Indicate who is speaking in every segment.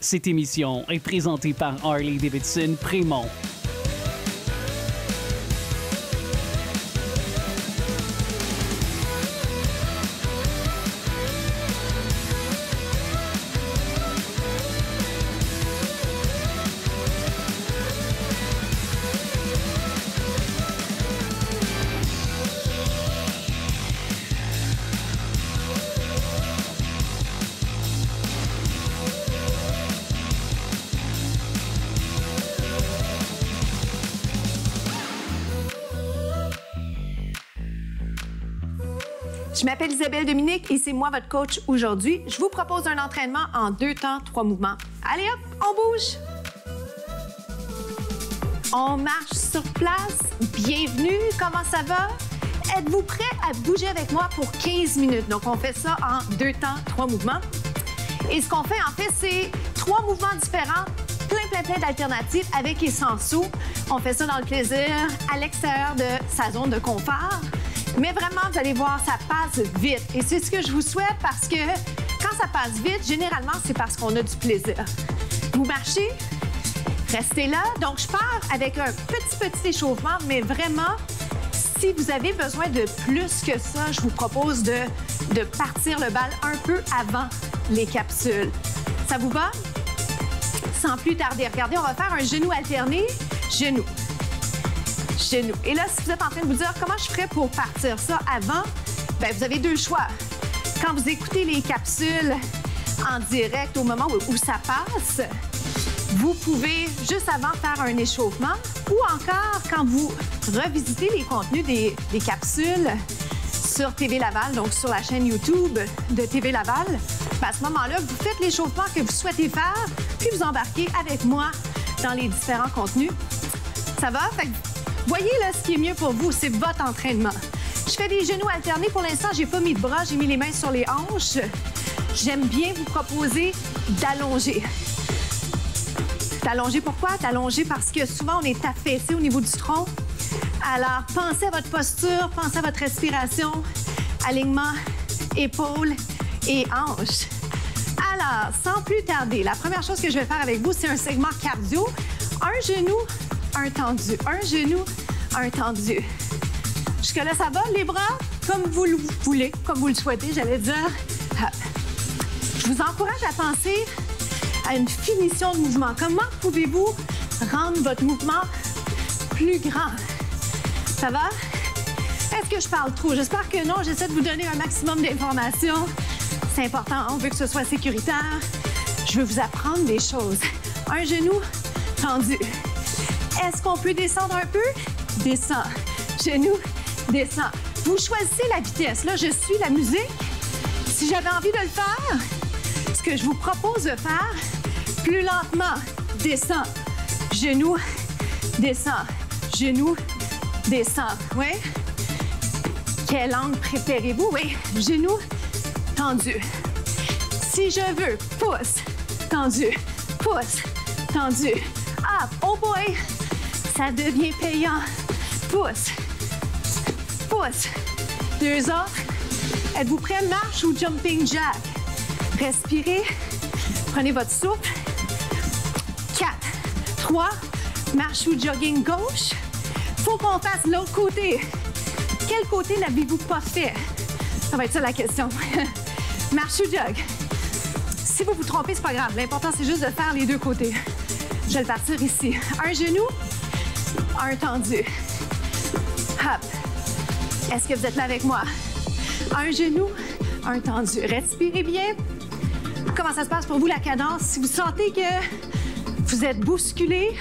Speaker 1: Cette émission est présentée par Harley-Davidson Prémont.
Speaker 2: Je m'appelle Isabelle Dominique et c'est moi votre coach aujourd'hui. Je vous propose un entraînement en 2 temps, 3 mouvements. Allez hop, on bouge! On marche sur place. Bienvenue, comment ça va? Êtes-vous prêts à bouger avec moi pour 15 minutes? Donc, on fait ça en 2 temps, 3 mouvements. Et ce qu'on fait, en fait, c'est 3 mouvements différents, plein d'alternatives avec et sans saut. On fait ça dans le plaisir, à l'extérieur de sa zone de confort. Mais vraiment, vous allez voir, ça passe vite. Et c'est ce que je vous souhaite parce que quand ça passe vite, généralement, c'est parce qu'on a du plaisir. Vous marchez, restez là. Donc, je pars avec un petit échauffement, mais vraiment, si vous avez besoin de plus que ça, je vous propose de partir le bal un peu avant les capsules. Ça vous va? Sans plus tarder, regardez, on va faire un genou alterné, genou. Genou. Et là, si vous êtes en train de vous dire comment je ferais pour partir ça avant, bien, vous avez 2 choix. Quand vous écoutez les capsules en direct au moment où ça passe, vous pouvez juste avant faire un échauffement ou encore quand vous revisitez les contenus des capsules sur TV Laval, donc sur la chaîne YouTube de TV Laval, bien, à ce moment-là, vous faites l'échauffement que vous souhaitez faire, puis vous embarquez avec moi dans les différents contenus. Ça va? Fait que voyez là ce qui est mieux pour vous, c'est votre entraînement. Je fais des genoux alternés. Pour l'instant, j'ai pas mis de bras, j'ai mis les mains sur les hanches. J'aime bien vous proposer d'allonger. D'allonger pourquoi? D'allonger parce que souvent, on est affaissé au niveau du tronc. Alors, pensez à votre posture, pensez à votre respiration, alignement, épaules et hanches. Alors, sans plus tarder, la première chose que je vais faire avec vous, c'est un segment cardio. Un genou, un tendu. Un genou, un tendu. Jusque-là, ça va? Les bras, comme vous le voulez, comme vous le souhaitez, j'allais dire. Je vous encourage à penser à une finition de mouvement. Comment pouvez-vous rendre votre mouvement plus grand? Ça va? Est-ce que je parle trop? J'espère que non. J'essaie de vous donner un maximum d'informations. C'est important. On veut que ce soit sécuritaire. Je veux vous apprendre des choses. Un genou tendu. Est-ce qu'on peut descendre un peu? Descend. Genou, descend. Vous choisissez la vitesse. Là, je suis la musique. Si j'avais envie de le faire, ce que je vous propose de faire, plus lentement, descend. Genou, descend. Genou, descend. Oui? Quel angle préférez-vous? Oui. Genou, tendu. Si je veux, pouce, tendu. Pouce, tendu. Up. Oh boy! Ça devient payant. Pouce. Pouce. 2 autres. Êtes-vous prêts? Marche ou jumping jack? Respirez. Prenez votre souffle. 4, 3. Marche ou jogging gauche. Faut qu'on fasse l'autre côté. Quel côté n'avez-vous pas fait? Ça va être ça la question. Marche ou jog? Si vous vous trompez, c'est pas grave. L'important, c'est juste de faire les 2 côtés. Je vais le partir ici. Un genou, un tendu. Hop. Est-ce que vous êtes là avec moi? Un genou, un tendu. Respirez bien. Comment ça se passe pour vous, la cadence? Si vous sentez que vous êtes bousculé,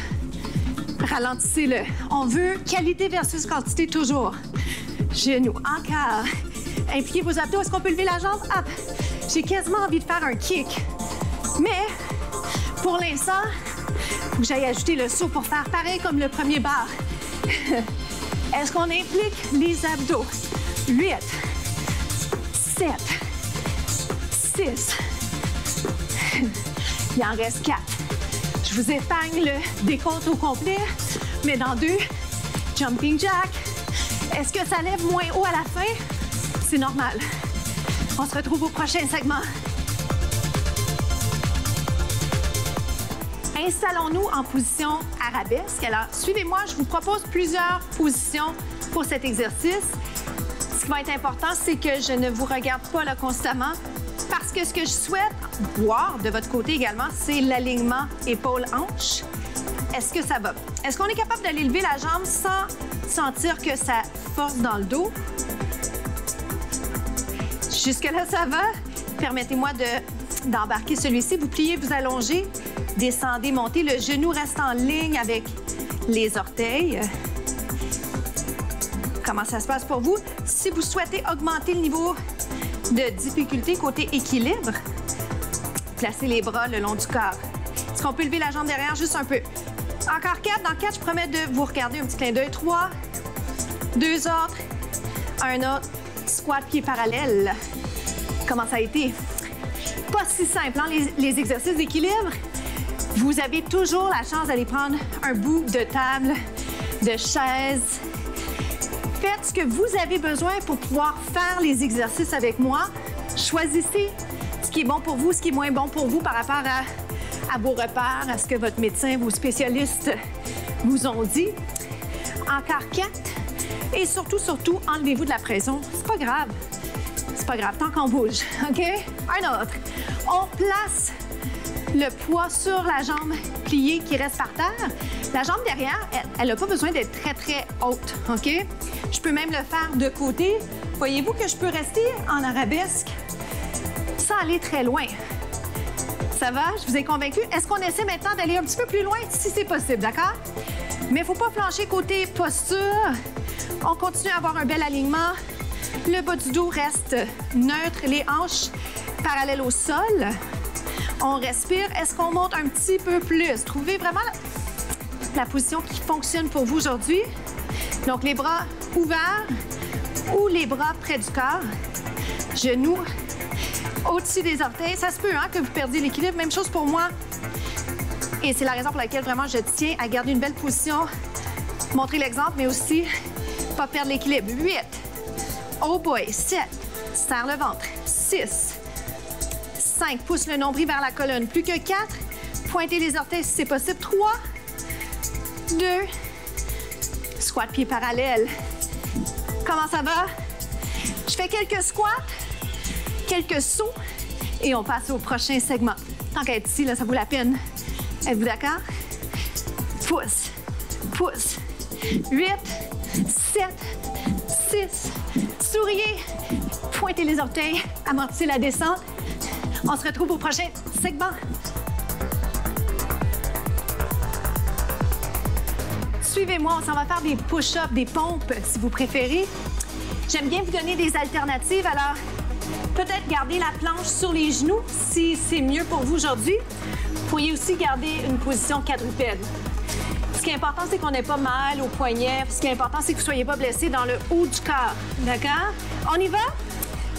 Speaker 2: ralentissez-le. On veut qualité versus quantité toujours. Genou, encore. Impliquez vos abdos. Est-ce qu'on peut lever la jambe? Hop. J'ai quasiment envie de faire un kick. Mais, pour l'instant, il faut que j'aille ajouter le saut pour faire pareil comme le premier bar. Est-ce qu'on implique les abdos? 8, 7, 6. Il en reste 4. Je vous épargne le décompte au complet, mais dans 2, jumping jack. Est-ce que ça lève moins haut à la fin? C'est normal. On se retrouve au prochain segment. Installons-nous en position arabesque. Alors, suivez-moi, je vous propose plusieurs positions pour cet exercice. Ce qui va être important, c'est que je ne vous regarde pas là constamment parce que ce que je souhaite voir de votre côté également, c'est l'alignement épaule-hanche. Est-ce que ça va? Est-ce qu'on est capable d'aller lever la jambe sans sentir que ça force dans le dos? Jusque-là, ça va? Permettez-moi d'embarquer celui-ci. Vous pliez, vous allongez, descendez, montez. Le genou reste en ligne avec les orteils. Comment ça se passe pour vous? Si vous souhaitez augmenter le niveau de difficulté côté équilibre, placez les bras le long du corps. Est-ce qu'on peut lever la jambe derrière juste un peu? Encore 4. Dans 4, je promets de vous regarder un petit clin d'œil. 3, 2 autres, un autre. Squat pied parallèle. Comment ça a été? Pas si simple, hein, les exercices d'équilibre. Vous avez toujours la chance d'aller prendre un bout de table, de chaise. Faites ce que vous avez besoin pour pouvoir faire les exercices avec moi. Choisissez ce qui est bon pour vous, ce qui est moins bon pour vous par rapport à vos repères, à ce que votre médecin, vos spécialistes vous ont dit. Encore 4. Et surtout, enlevez-vous de la pression. C'est pas grave. C'est pas grave, tant qu'on bouge. OK? Un autre. On place le poids sur la jambe pliée qui reste par terre. La jambe derrière, elle n'a pas besoin d'être très, très haute. OK? Je peux même le faire de côté. Voyez-vous que je peux rester en arabesque sans aller très loin. Ça va? Je vous ai convaincu. Est-ce qu'on essaie maintenant d'aller un petit peu plus loin si c'est possible, d'accord? Mais il ne faut pas flancher côté posture. On continue à avoir un bel alignement. Le bas du dos reste neutre, les hanches parallèles au sol. On respire. Est-ce qu'on monte un petit peu plus? Trouvez vraiment la position qui fonctionne pour vous aujourd'hui. Donc, les bras ouverts ou les bras près du corps. Genoux au-dessus des orteils. Ça se peut hein, que vous perdiez l'équilibre. Même chose pour moi. Et c'est la raison pour laquelle vraiment je tiens à garder une belle position. Montrer l'exemple, mais aussi pas perdre l'équilibre. 8. Oh boy. 7. Serre le ventre. 6. 5. Pousse le nombril vers la colonne. Plus que 4. Pointez les orteils si c'est possible. 3. 2. Squat pied parallèle. Comment ça va? Je fais quelques squats, quelques sauts et on passe au prochain segment. Tant qu'à être ici, là, ça vaut la peine. Êtes-vous d'accord? Pousse, pousse. 8, 7, 6. Souriez. Pointez les orteils. Amortissez la descente. On se retrouve au prochain segment. Suivez-moi, on s'en va faire des push-ups, des pompes, si vous préférez. J'aime bien vous donner des alternatives, alors peut-être garder la planche sur les genoux si c'est mieux pour vous aujourd'hui. Vous pourriez aussi garder une position quadrupède. Ce qui est important, c'est qu'on n'ait pas mal au poignet. Ce qui est important, c'est que vous ne soyez pas blessé dans le haut du corps. D'accord? On y va?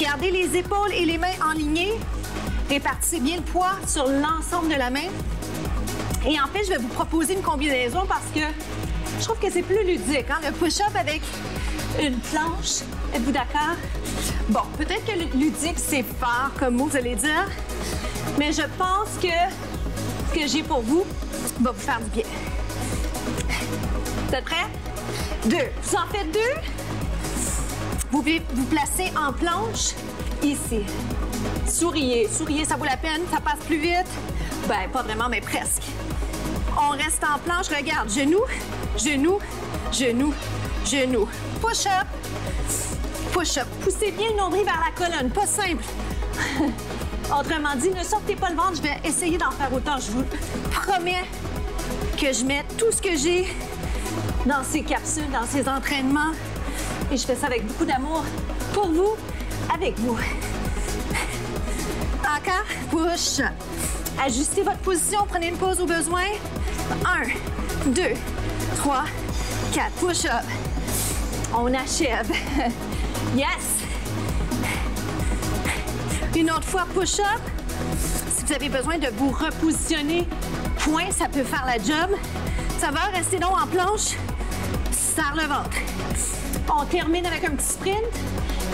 Speaker 2: Gardez les épaules et les mains enlignées. Répartissez bien le poids sur l'ensemble de la main. Et en fait, je vais vous proposer une combinaison parce que je trouve que c'est plus ludique, hein? Le push-up avec une planche. Êtes-vous d'accord? Bon, peut-être que le ludique, c'est fort comme mot, vous allez dire. Mais je pense que ce que j'ai pour vous va vous faire du bien. Vous êtes prêts? 2. Vous en faites 2. Vous pouvez vous placer en planche ici. Souriez. Souriez, ça vaut la peine. Ça passe plus vite. Ben, pas vraiment, mais presque. On reste en planche. Regarde, genou, genou, genou, genou. Push-up, push-up. Poussez bien le nombril vers la colonne. Pas simple. Autrement dit, ne sortez pas le ventre. Je vais essayer d'en faire autant. Je vous promets que je mets tout ce que j'ai dans ces capsules, dans ces entraînements. Et je fais ça avec beaucoup d'amour pour vous, avec vous. Encore, push. Ajustez votre position, prenez une pause au besoin. 1, 2, 3, 4. Push-up. On achève. Yes. Une autre fois, push-up. Si vous avez besoin de vous repositionner, point, ça peut faire la job. Ça va, restez donc en planche. Serre le ventre. On termine avec un petit sprint.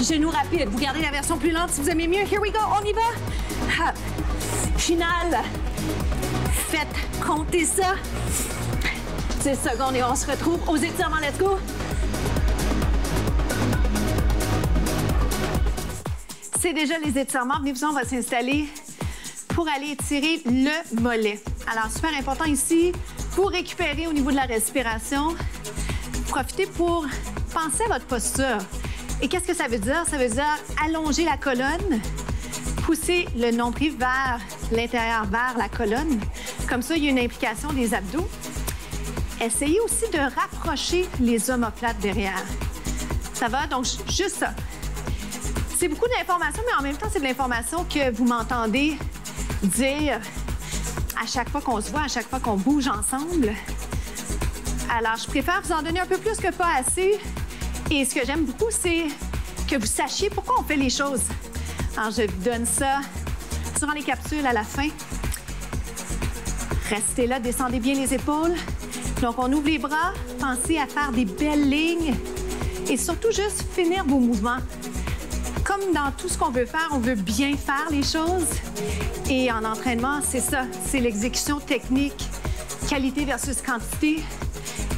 Speaker 2: Genoux rapides. Vous gardez la version plus lente si vous aimez mieux. Here we go. On y va. Hop. Finale. prête? Comptez ça. 10 secondes et on se retrouve aux étirements. Let's go! C'est déjà les étirements. Venez-vous, on va s'installer pour aller étirer le mollet. Alors, super important ici, pour récupérer au niveau de la respiration, profitez pour penser à votre posture. Et qu'est-ce que ça veut dire? Ça veut dire allonger la colonne, pousser le nombril vers l'intérieur, vers la colonne. Comme ça, il y a une implication des abdos. Essayez aussi de rapprocher les omoplates derrière. Ça va? Donc, juste ça. C'est beaucoup d'informations, mais en même temps, c'est de l'information que vous m'entendez dire à chaque fois qu'on se voit, à chaque fois qu'on bouge ensemble. Alors, je préfère vous en donner un peu plus que pas assez. Et ce que j'aime beaucoup, c'est que vous sachiez pourquoi on fait les choses. Alors, je vous donne ça durant les capsules à la fin. Restez là, descendez bien les épaules. Donc, on ouvre les bras, pensez à faire des belles lignes et surtout juste finir vos mouvements. Comme dans tout ce qu'on veut faire, on veut bien faire les choses. Et en entraînement, c'est ça, c'est l'exécution technique, qualité versus quantité.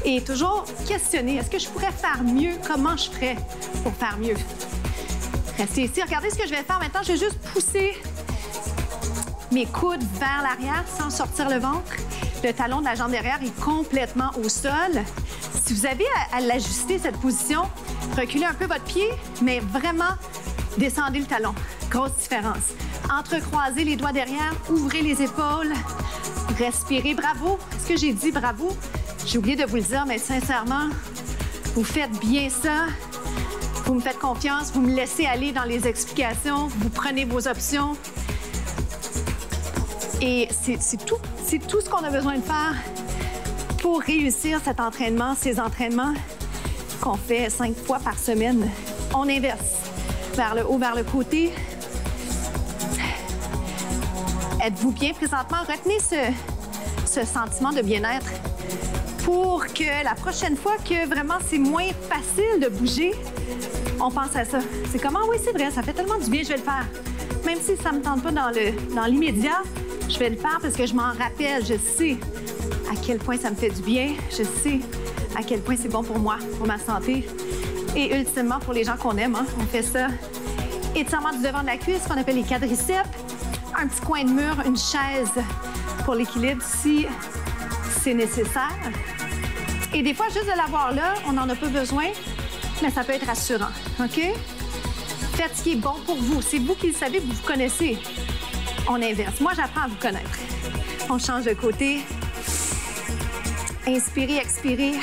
Speaker 2: Et toujours questionner, est-ce que je pourrais faire mieux? Comment je ferais pour faire mieux? Restez ici. Regardez ce que je vais faire maintenant. Je vais juste pousser mes coudes vers l'arrière sans sortir le ventre. Le talon de la jambe derrière est complètement au sol. Si vous avez à l'ajuster, cette position, reculez un peu votre pied, mais vraiment descendez le talon. Grosse différence. Entrecroisez les doigts derrière, ouvrez les épaules, respirez. Bravo. Est-ce que j'ai dit bravo? J'ai oublié de vous le dire, mais sincèrement, vous faites bien ça. Vous me faites confiance, vous me laissez aller dans les explications, vous prenez vos options. Et c'est tout ce qu'on a besoin de faire pour réussir cet entraînement, ces entraînements qu'on fait 5 fois par semaine. On inverse vers le haut, vers le côté. Êtes-vous bien présentement? Retenez ce sentiment de bien-être pour que la prochaine fois que vraiment c'est moins facile de bouger, on pense à ça. C'est comment? Oui, c'est vrai, ça fait tellement du bien, je vais le faire. Même si ça ne me tente pas dans l'immédiat, je vais le faire parce que je m'en rappelle. Je sais à quel point ça me fait du bien. Je sais à quel point c'est bon pour moi, pour ma santé et ultimement pour les gens qu'on aime. Hein. On fait ça. Étirement du devant de la cuisse, qu'on appelle les quadriceps. Un petit coin de mur, une chaise pour l'équilibre si c'est nécessaire. Et des fois, juste de l'avoir là, on n'en a pas besoin, mais ça peut être rassurant. OK? Faites ce qui est bon pour vous. C'est vous qui le savez, vous vous connaissez. On inverse. Moi, j'apprends à vous connaître. On change de côté. Inspirez, expirez.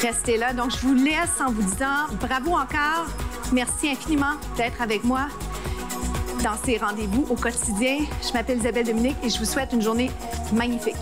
Speaker 2: Restez là. Donc, je vous laisse en vous disant bravo encore. Merci infiniment d'être avec moi dans ces rendez-vous au quotidien. Je m'appelle Isabelle Dominique et je vous souhaite une journée magnifique.